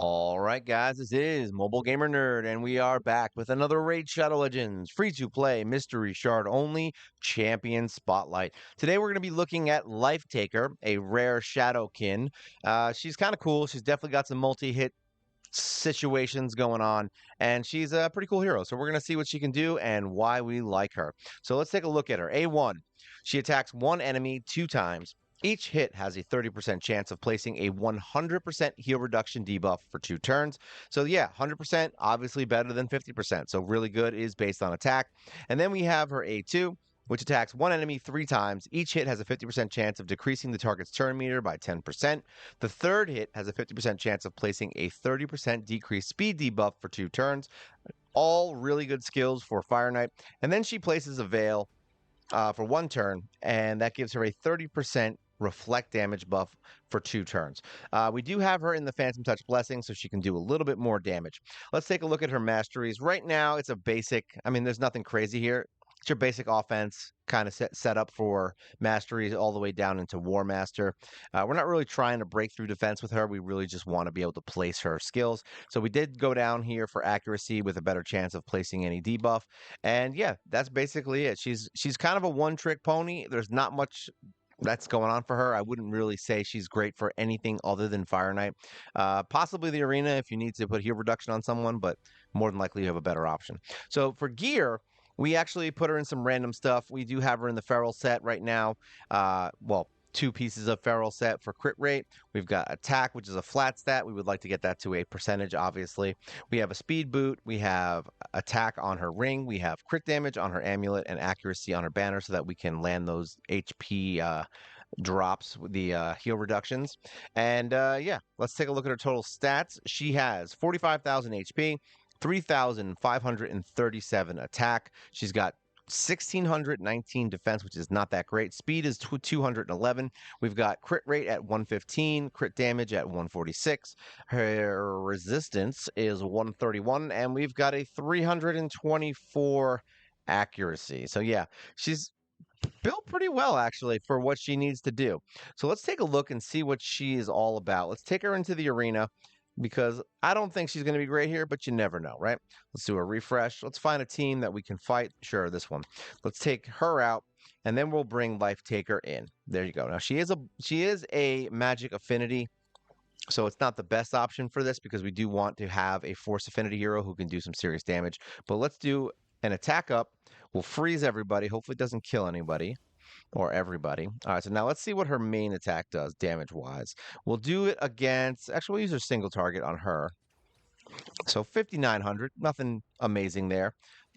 All right, guys, this is Mobile Gamer Nerd, and we are back with another Raid Shadow Legends free-to-play mystery shard only champion spotlight. Today, we're going to be looking at Lifetaker, a rare Shadowkin. She's kind of cool. She's definitely got some multi-hit situations going on, and she's a pretty cool hero. So we're going to see what she can do and why we like her. So let's take a look at her. A1, she attacks one enemy 2 times. Each hit has a 30% chance of placing a 100% heal reduction debuff for 2 turns. So yeah, 100% obviously better than 50%. So really good is based on attack. And then we have her A2, which attacks one enemy 3 times. Each hit has a 50% chance of decreasing the target's turn meter by 10%. The third hit has a 50% chance of placing a 30% decreased speed debuff for 2 turns. All really good skills for Fire Knight. And then she places a Veil for 1 turn, and that gives her a 30% reflect damage buff for 2 turns. We do have her in the Phantom Touch Blessing, so she can do a little bit more damage. Let's take a look at her masteries. Right now, it's a basic, there's nothing crazy here. It's your basic offense, kind of set up for masteries all the way down into War Master. We're not really trying to break through defense with her. We really just want to be able to place her skills. So we did go down here for accuracy with a better chance of placing any debuff. And yeah, that's basically it. She's kind of a one-trick pony. There's not much that's going on for her. I wouldn't really say she's great for anything other than Fire Knight. Possibly the arena if you need to put heal reduction on someone, but more than likely you have a better option. So for gear, we actually put her in some random stuff. We do have her in the feral set right now. Well, 2 pieces of feral set for crit rate. We've got attack, which is a flat stat. We would like to get that to a percentage, obviously. We have a speed boot. We have attack on her ring. We have crit damage on her amulet and accuracy on her banner so that we can land those HP drops with the heal reductions. And yeah, let's take a look at her total stats. She has 45,000 HP, 3,537 attack. She's got 1,619 defense, which is not that great. Speed is 211. We've got crit rate at 115, crit damage at 146. Her resistance is 131, and we've got a 324 accuracy. So yeah, she's built pretty well actually for what she needs to do. So let's take a look and see what she is all about. Let's take her into the arena because I don't think she's going to be great here, but you never know, right? Let's do a refresh. Let's find a team that we can fight. Sure, this one. Let's take her out, and then we'll bring Lifetaker in. There you go. Now she is a magic affinity, so it's not the best option for this because we do want to have a force affinity hero who can do some serious damage. But let's do an attack up. We'll freeze everybody. Hopefully it doesn't kill anybody or everybody. All right, so now let's see what her main attack does damage-wise. We'll do it against, actually we'll use her single target on her. So 5,900, nothing amazing there.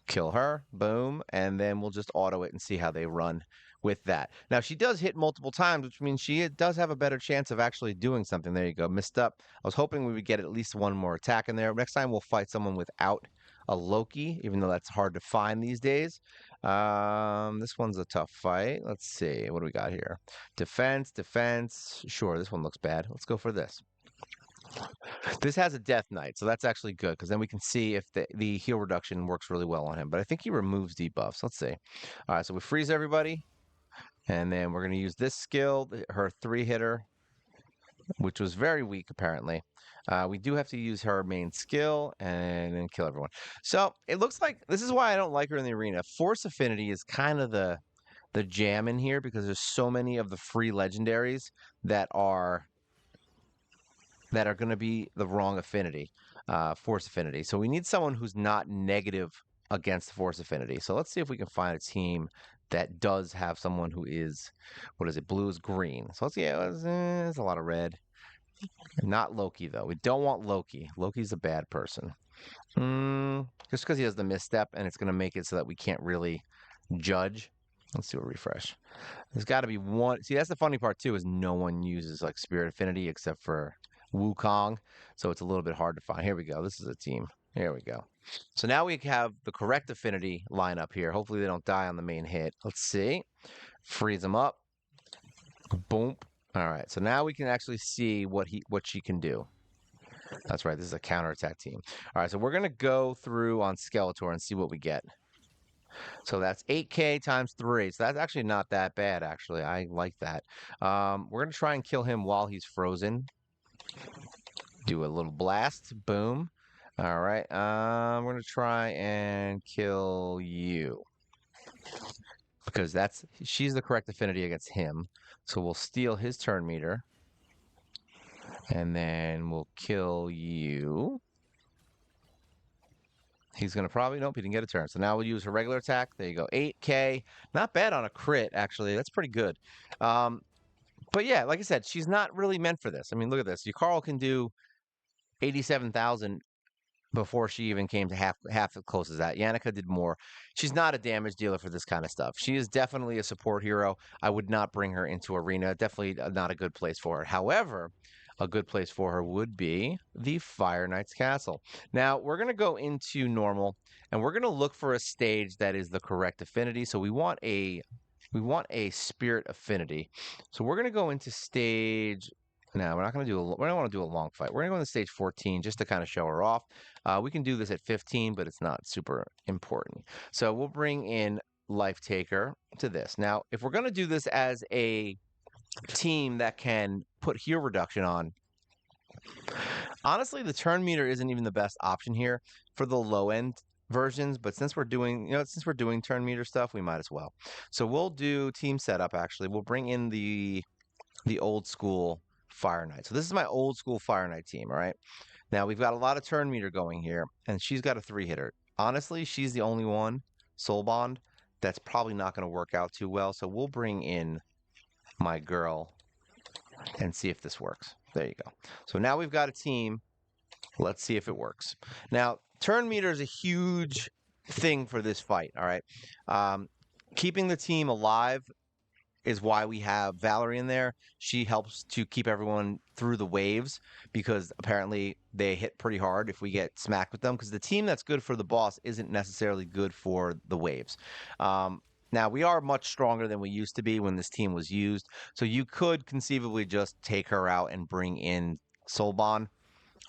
Kill her, boom, and then we'll just auto it and see how they run with that. Now, she does hit multiple times, which means she does have a better chance of actually doing something. There you go, missed up. I was hoping we would get at least one more attack in there. Next time we'll fight someone without a Loki, even though that's hard to find these days. This one's a tough fight. Let's see, what do we got here? Defense, defense. Sure, this one looks bad. Let's go for this. This has a Death Knight, so that's actually good because then we can see if the heal reduction works really well on him. But I think he removes debuffs. Let's see. All right, so we freeze everybody, and then we're going to use this skill, her 3-hitter, which was very weak apparently. We do have to use her main skill and then kill everyone. So it looks like this is why I don't like her in the arena. Force affinity is kind of the jam in here because there's so many of the free legendaries that are going to be the wrong affinity, force affinity. So we need someone who's not negative against force affinity. So let's see if we can find a team that does have someone who is, what is it, blue is green. So let's see, there's a lot of red. Not Loki, though. We don't want Loki. Loki's a bad person. Just because he has the misstep, and it's going to make it so that we can't really judge. Let's do a refresh. There's got to be one. See, that's the funny part, too, is no one uses, like, Spirit Affinity except for Wukong, so it's a little bit hard to find. Here we go. This is a team. Here we go. So now we have the correct affinity lineup here. Hopefully they don't die on the main hit. Let's see. Freeze them up. Boom. All right. So now we can actually see what she can do. That's right. This is a counterattack team. All right. So we're going to go through on Skeletor and see what we get. So that's 8K times 3. So that's actually not that bad, actually. I like that. We're going to try and kill him while he's frozen. Do a little blast. Boom. All right. I'm going to try and kill you because she's the correct affinity against him. So we'll steal his turn meter and then we'll kill you. He's going to probably, nope, he didn't get a turn. So now we'll use her regular attack. There you go. 8K. Not bad on a crit, actually. That's pretty good. Um, but yeah, like I said, she's not really meant for this. I mean, look at this. Your Carl can do 87,000 before she even came to half as close as that. Yannicka did more. She's not a damage dealer for this kind of stuff. She is definitely a support hero. I would not bring her into arena. Definitely not a good place for her. However, a good place for her would be the Fire Knight's Castle. Now, we're going to go into normal and we're going to look for a stage that is the correct affinity. So we want a spirit affinity. So we're going to go into stage. No, we're not going to do we don't want to do a long fight. We're going to go into stage 14 just to kind of show her off. We can do this at 15, but it's not super important. So we'll bring in Lifetaker to this. Now, if we're going to do this as a team that can put heal reduction on, honestly, the turn meter isn't even the best option here for the low end versions, but since we're doing, turn meter stuff, we might as well. So we'll do team setup actually. We'll bring in the old school Fire Knight. So this is my old school Fire Knight team, all right? Now we've got a lot of turn meter going here, and she's got a 3-hitter. Honestly, she's the only one, Soul Bond, that's probably not going to work out too well. So we'll bring in my girl and see if this works. There you go. So now we've got a team. Let's see if it works. Now, turn meter is a huge thing for this fight, all right? Keeping the team alive is why we have Valerie in there. She helps to keep everyone through the waves because apparently they hit pretty hard if we get smacked with them because the team that's good for the boss isn't necessarily good for the waves. Now, we are much stronger than we used to be when this team was used, so you could conceivably just take her out and bring in Soulbon.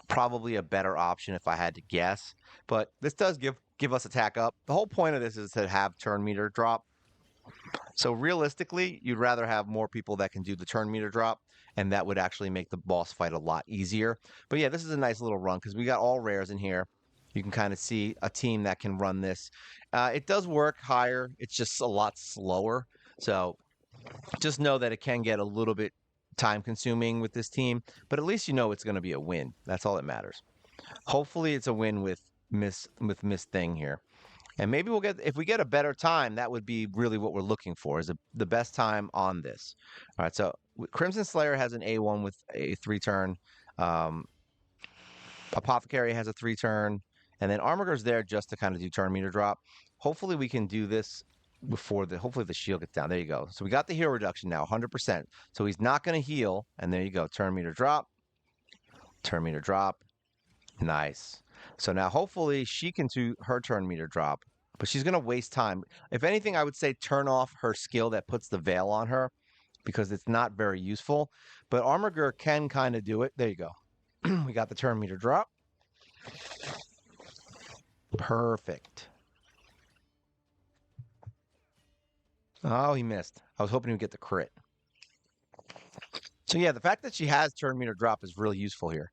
Probably a better option if I had to guess, but this does give us attack up. The whole point of this is to have turn meter drop. So realistically, you'd rather have more people that can do the turn meter drop, and that would actually make the boss fight a lot easier. But yeah, this is a nice little run because we got all rares in here. You can kind of see a team that can run this. It does work higher. It's just a lot slower. So just know that it can get a little bit time consuming with this team, but at least you know it's going to be a win. That's all that matters. Hopefully it's a win with Miss Thing here. And maybe if we get a better time, that would be really what we're looking for, is the best time on this. All right, so Crimson Slayer has an A1 with a 3-turn. Apothecary has a 3-turn. And then Armiger's there just to kind of do turn meter drop. Hopefully we can do this before hopefully the shield gets down. There you go. So we got the heal reduction now, 100%. So he's not going to heal. And there you go. Turn meter drop. Turn meter drop. Nice. So now hopefully she can do her turn meter drop, but she's going to waste time. If anything, I would say turn off her skill that puts the veil on her because it's not very useful. But Armiger can kind of do it. There you go. We got the turn meter drop. Perfect. Oh, he missed. I was hoping he would get the crit. So yeah, the fact that she has turn meter drop is really useful here.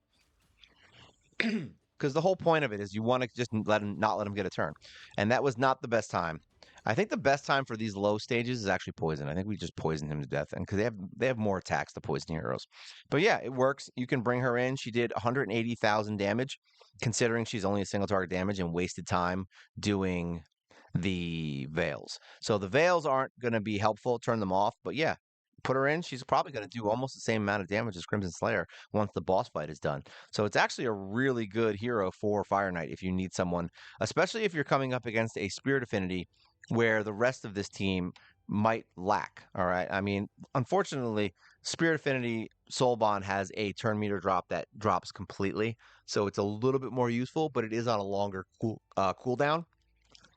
Because the whole point of it is you want to just not let him get a turn. And that was not the best time. I think the best time for these low stages is actually poison. I think we just poisoned him to death, and because they have more attacks, the poison heroes. But yeah, it works. You can bring her in. She did 180,000 damage, considering she's only a single target damage and wasted time doing the veils. So the veils aren't going to be helpful. Turn them off. But yeah, put her in. She's probably going to do almost the same amount of damage as Crimson Slayer once the boss fight is done. So it's actually a really good hero for Fire Knight if you need someone, especially if you're coming up against a Spirit Affinity where the rest of this team might lack. All right. I mean, unfortunately, Spirit Affinity Soul Bond has a turn meter drop that drops completely. So it's a little bit more useful, but it is on a longer cooldown.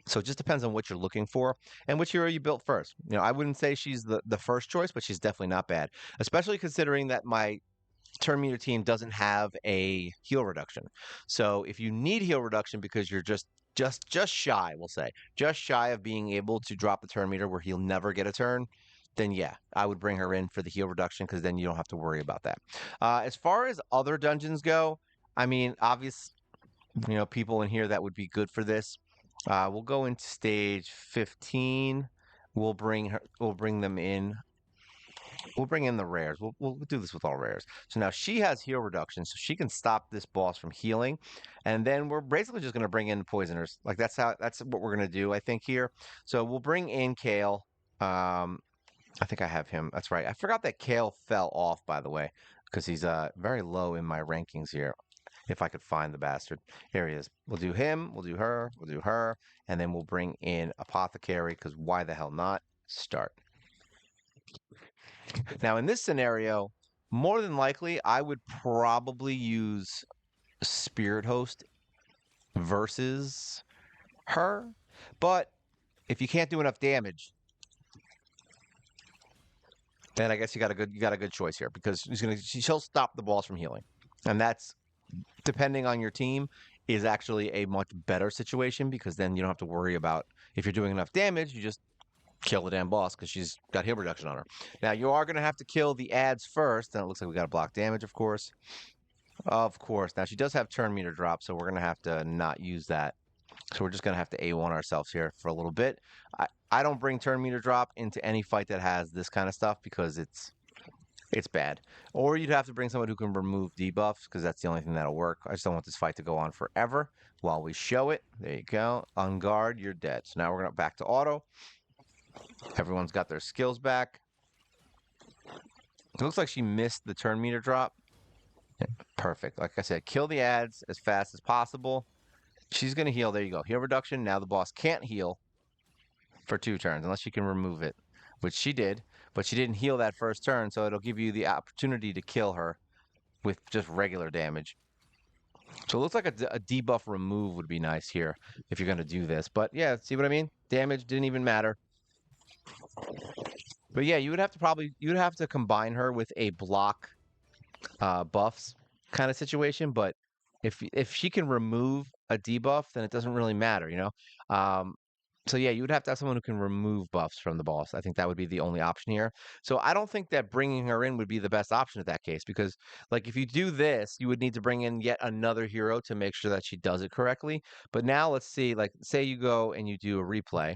So it just depends on what you're looking for and which hero you built first. I wouldn't say she's the first choice, but she's definitely not bad, especially considering that my turn meter team doesn't have a heal reduction. So if you need heal reduction because you're just shy, we'll say, just shy of being able to drop the turn meter where he'll never get a turn, then yeah, I would bring her in for the heal reduction because then you don't have to worry about that. As far as other dungeons go, I mean, obvious, people in here that would be good for this. We'll go into stage 15. We'll bring them in. We'll bring in the rares. We'll do this with all rares. So now she has heal reduction, so she can stop this boss from healing. And then we're basically just gonna bring in poisoners. Like that's what we're gonna do, I think, here. So we'll bring in Kale. I think I have him. That's right. I forgot that Kale fell off, by the way, because he's very low in my rankings here. If I could find the bastard. Here he is. We'll do him, we'll do her, and then we'll bring in Apothecary, because why the hell not? Start. Now, in this scenario, more than likely, I would probably use Spirit Host versus her. But if you can't do enough damage, then I guess you got a good choice here, because she'll stop the balls from healing. And that's, depending on your team, is actually a much better situation, because then you don't have to worry about, if you're doing enough damage, you just kill the damn boss, because she's got heal reduction on her. Now, you are going to have to kill the ads first, and it looks like we got to block damage, of course. Of course. Now, she does have turn meter drop, so we're going to have to not use that. So we're just going to have to A1 ourselves here for a little bit. I don't bring turn meter drop into any fight that has this kind of stuff, because it's bad. Or you'd have to bring someone who can remove debuffs, because that's the only thing that'll work. I just don't want this fight to go on forever while we show it. There you go. On guard, you're dead. So now we're going to back to auto. Everyone's got their skills back. It looks like she missed the turn meter drop. Perfect. Like I said, kill the ads as fast as possible. She's going to heal. There you go. Heal reduction. Now the boss can't heal for 2 turns unless she can remove it, which she did. But she didn't heal that first turn, so it'll give you the opportunity to kill her with just regular damage. So it looks like a debuff remove would be nice here if you're going to do this. But yeah, see what I mean? Damage didn't even matter. But yeah, you would have to combine her with a block buffs kind of situation. But if she can remove a debuff, then it doesn't really matter, so yeah, you would have to have someone who can remove buffs from the boss. I think that would be the only option here. So I don't think that bringing her in would be the best option in that case, because like if you do this, you would need to bring in yet another hero to make sure that she does it correctly. But now let's see, like say you go and you do a replay.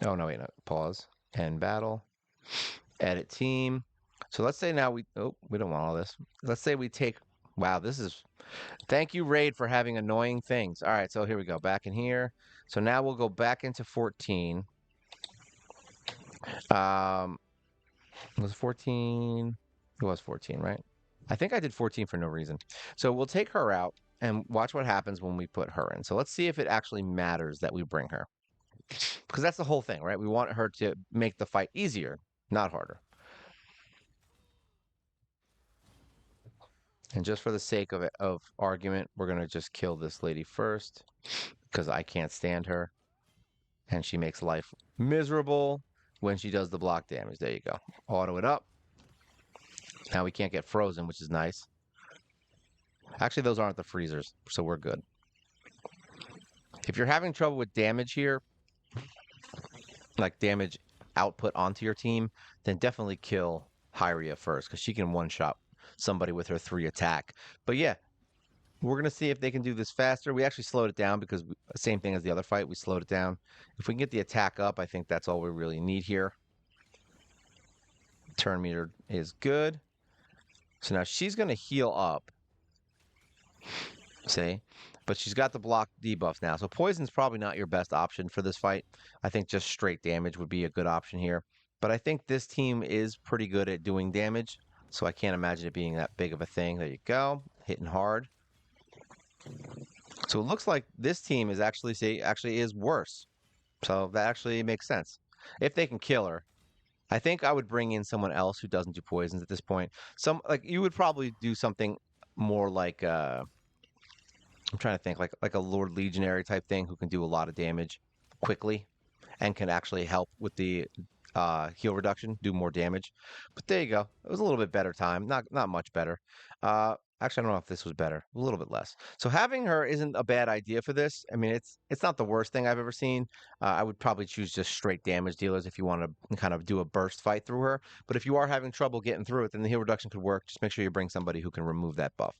Oh no, wait, no, pause. End battle. Edit team. So let's say now we don't want all this. Let's say we take, wow, this is, thank you, Raid, for having annoying things. All right, so here we go, back in here. So now we'll go back into 14. Was it 14? It was 14, right? I think I did 14 for no reason. So we'll take her out and watch what happens when we put her in. So let's see if it actually matters that we bring her. Because that's the whole thing, right? We want her to make the fight easier, not harder. And just for the sake of argument, we're going to just kill this lady first, because I can't stand her. And she makes life miserable when she does the block damage. There you go. Auto it up. Now we can't get frozen, which is nice. Actually, those aren't the freezers, so we're good. If you're having trouble with damage here, like damage output onto your team, then definitely kill Hyria first, because she can one-shot somebody with her 3 attack. But yeah, we're going to see if they can do this faster. We actually slowed it down because same thing as the other fight. We slowed it down. If we can get the attack up, I think that's all we really need here. Turn meter is good. So now she's going to heal up. See? But she's got the block debuffs now. So poison's probably not your best option for this fight. I think just straight damage would be a good option here. But I think this team is pretty good at doing damage. So I can't imagine it being that big of a thing. There you go. Hitting hard. So it looks like this team is actually is worse. So that actually makes sense. If they can kill her, I think I would bring in someone else who doesn't do poisons at this point. You would probably do something more like I'm trying to think like a Lord Legionary type thing who can do a lot of damage quickly and can actually help with the heal reduction, do more damage. But there you go. It was a little bit better time, not much better. Actually, I don't know if this was better. A little bit less. So having her isn't a bad idea for this. I mean, it's not the worst thing I've ever seen. I would probably choose just straight damage dealers if you want to kind of do a burst fight through her. But if you are having trouble getting through it, then the heal reduction could work. Just make sure you bring somebody who can remove that buff.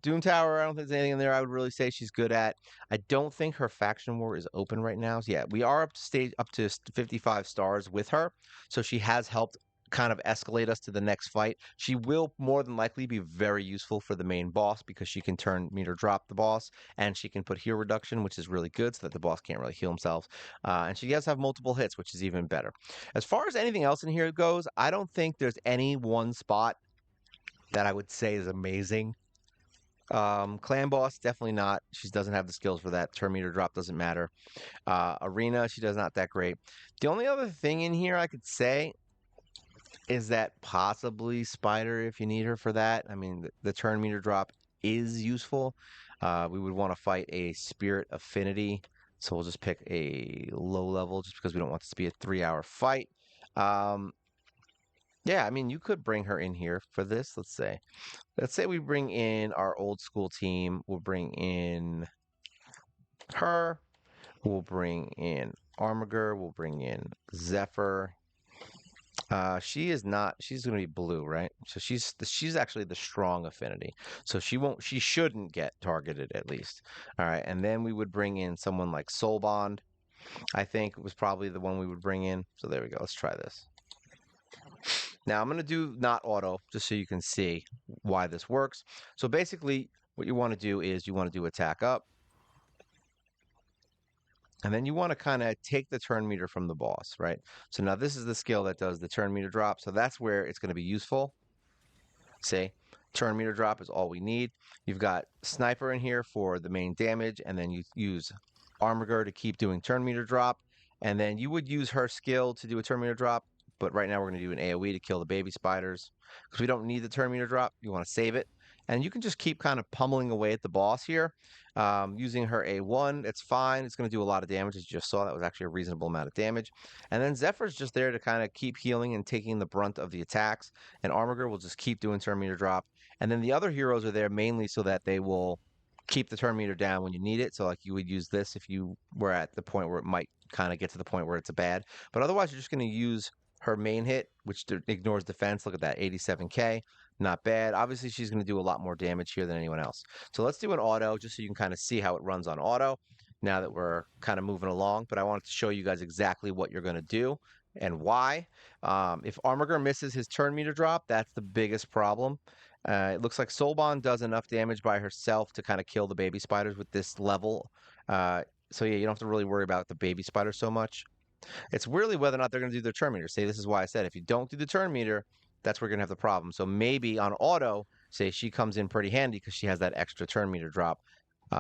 Doom Tower, I don't think there's anything in there I would really say she's good at. I don't think her faction war is open right now. So yeah, we are up to 55 stars with her. So she has helped kind of escalate us to the next fight. She will more than likely be very useful for the main boss because she can turn meter drop the boss and she can put heal reduction, which is really good so that the boss can't really heal himself. And she does have multiple hits, which is even better. As far as anything else in here goes, I don't think there's any one spot that I would say is amazing. Clan boss, definitely not. She doesn't have the skills for that. Turn meter drop doesn't matter. Arena, she does not that great. The only other thing in here I could say is that possibly Spider if you need her for that. I mean, the turn meter drop is useful. We would want to fight a Spirit Affinity, so we'll just pick a low level just because we don't want this to be a 3-hour fight. Um, yeah, I mean, you could bring her in here for this. Let's say we bring in our old school team. We'll bring in her. We'll bring in Armiger. We'll bring in Zephyr. She is not. She's going to be blue, right? So she's actually the strong affinity. So she won't. She shouldn't get targeted at least. All right, and then we would bring in someone like Soul Bond. I think was probably the one we would bring in. So there we go. Let's try this. Now I'm going to do not auto just so you can see why this works. So basically, what you want to do is you want to do attack up. And then you want to kind of take the turn meter from the boss, right? So now this is the skill that does the turn meter drop. So that's where it's going to be useful. See, turn meter drop is all we need. You've got sniper in here for the main damage, and then you use Armiger to keep doing turn meter drop. And then you would use her skill to do a turn meter drop. But right now we're going to do an AoE to kill the baby spiders because we don't need the turn meter drop. You want to save it. And you can just keep kind of pummeling away at the boss here. Using her A1, it's fine. It's going to do a lot of damage, as you just saw. That was actually a reasonable amount of damage. And then Zephyr's just there to kind of keep healing and taking the brunt of the attacks. And Armiger will just keep doing turn meter drop. And then the other heroes are there mainly so that they will keep the turn meter down when you need it. So like you would use this if you were at the point where it might kind of get to the point where it's a bad. But otherwise, you're just going to use her main hit, which ignores defense. Look at that, 87k. Not bad. Obviously, she's going to do a lot more damage here than anyone else. So let's do an auto just so you can kind of see how it runs on auto now that we're kind of moving along. But I wanted to show you guys exactly what you're going to do and why. If Armiger misses his turn meter drop, that's the biggest problem. It looks like Soulbond does enough damage by herself to kind of kill the baby spiders with this level. So yeah, you don't have to really worry about the baby spider so much. It's really whether or not they're going to do their turn meter. Say, this is why I said if you don't do the turn meter, that's where you're going to have the problem. So maybe on auto, say she comes in pretty handy because she has that extra turn meter drop.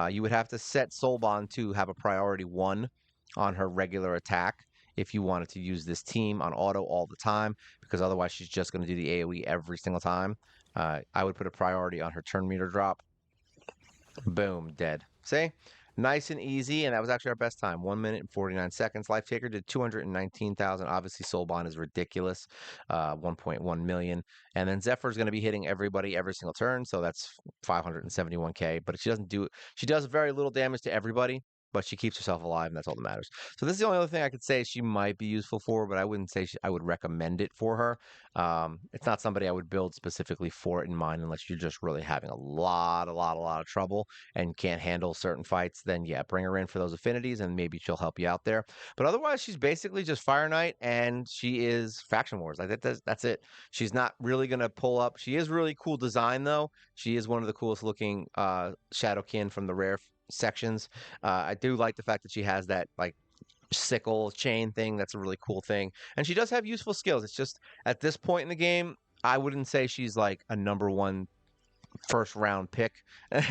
You would have to set Soul Bond to have a priority 1 on her regular attack if you wanted to use this team on auto all the time, because otherwise she's just going to do the AoE every single time. I would put a priority on her turn meter drop. Boom, dead. See? Nice and easy, and that was actually our best time. 1 minute and 49 seconds. Lifetaker did 219,000. Obviously, Soulbond is ridiculous. 1.1 million. And then Zephyr's going to be hitting everybody every single turn, so that's 571k. But she doesn't do it. She does very little damage to everybody, but she keeps herself alive, and that's all that matters. So this is the only other thing I could say she might be useful for, but I wouldn't say I would recommend it for her. It's not somebody I would build specifically for it in mind unless you're just really having a lot of trouble and can't handle certain fights. Then yeah, bring her in for those affinities, and maybe she'll help you out there. But otherwise, she's basically just Fire Knight, and she is Faction Wars. Like that's it. She's not really gonna pull up. She is really cool design though. She is one of the coolest looking Shadowkin from the rare sections. I do like the fact that she has that like sickle chain thing. That's a really cool thing. And she does have useful skills. It's just at this point in the game, I wouldn't say she's like a #1 first round pick,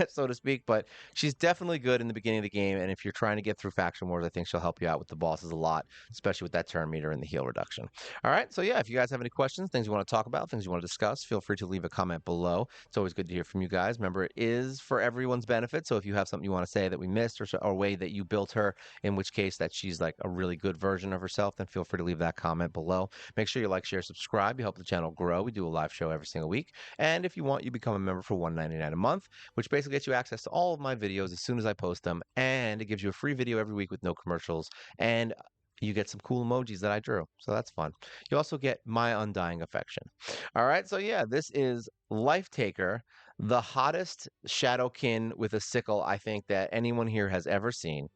so to speak, but she's definitely good in the beginning of the game. And if you're trying to get through Faction Wars, I think she'll help you out with the bosses a lot, especially with that turn meter and the heal reduction. All right, so yeah, if you guys have any questions, things you want to talk about, things you want to discuss, feel free to leave a comment below. It's always good to hear from you guys. Remember, it is for everyone's benefit, so if you have something you want to say that we missed, or a way that you built her, in which case that she's like a really good version of herself, then feel free to leave that comment below. Make sure you like, share, subscribe. You help the channel grow. We do a live show every single week. And if you want, you become a member for for $1.99 a month, which basically gets you access to all of my videos as soon as I post them, and it gives you a free video every week with no commercials, and you get some cool emojis that I drew. So that's fun. You also get my undying affection. All right. So yeah, this is Lifetaker, the hottest shadowkin with a sickle I think that anyone here has ever seen.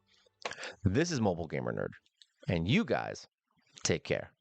This is Mobile Gamer Nerd, and you guys take care.